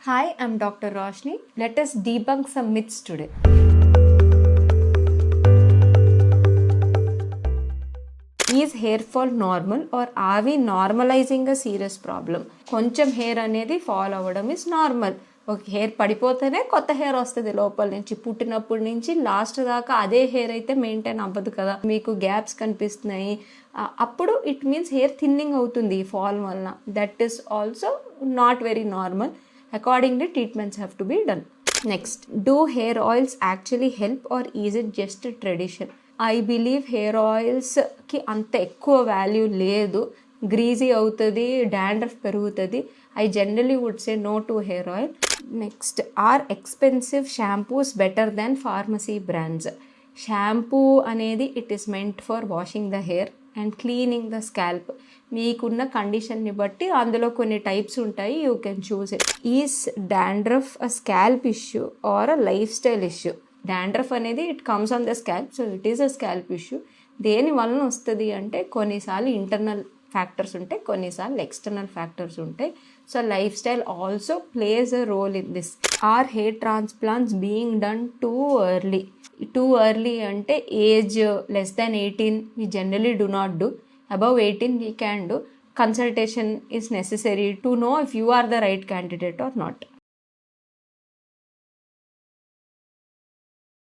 Hi, I'm Dr. Roshni. Let us debunk some myths today. Is hair fall normal or are we normalizing a serious problem? కొంచెం hair అనేది fall అవ్వడం is normal. ఒక hair పడిపోతేనే కొత్త hair వస్తుంది లోపల నుంచి. పుట్టినప్పటి నుంచి లాస్ట్ దాకా అదే హెయిర్ అయితే మెయింటైన్ అవ్వదు కదా. మీకు గ్యాప్స్ కనిపిస్తున్నాయి, అప్పుడు ఇట్ మీన్స్ హెయిర్ థిన్నింగ్ అవుతుంది ఫాల్ వలన. That is also not very normal. Accordingly, treatments have to be done. Next, do hair oils actually help or is it just a tradition? I believe hair oils ki anta ekkuva value ledu. Greasy avutadi, dandruff perugutadi. I generally would say no to hair oil. Next, are expensive shampoos better than pharmacy brands? Shampoo anedi it is meant for washing the hair and cleaning the scalp. మీకున్న కండిషన్ని బట్టి అందులో కొన్ని types ఉంటాయి, you can choose it. Is dandruff a scalp issue or a lifestyle issue? Dandruff అనేది it comes on the scalp, so it is a scalp issue. దేని వలన వస్తుంది అంటే కొన్నిసార్లు ఇంటర్నల్ ఫ్యాక్టర్స్ ఉంటాయి, కొన్నిసార్లు ఎక్స్టర్నల్ ఫ్యాక్టర్స్ ఉంటాయి. So lifestyle also plays a role in this. Or hair transplants being done too early? Too early ante age less than 18 we generally do not do. Above 18 we can do. Consultation is necessary to know if you are the right candidate or not.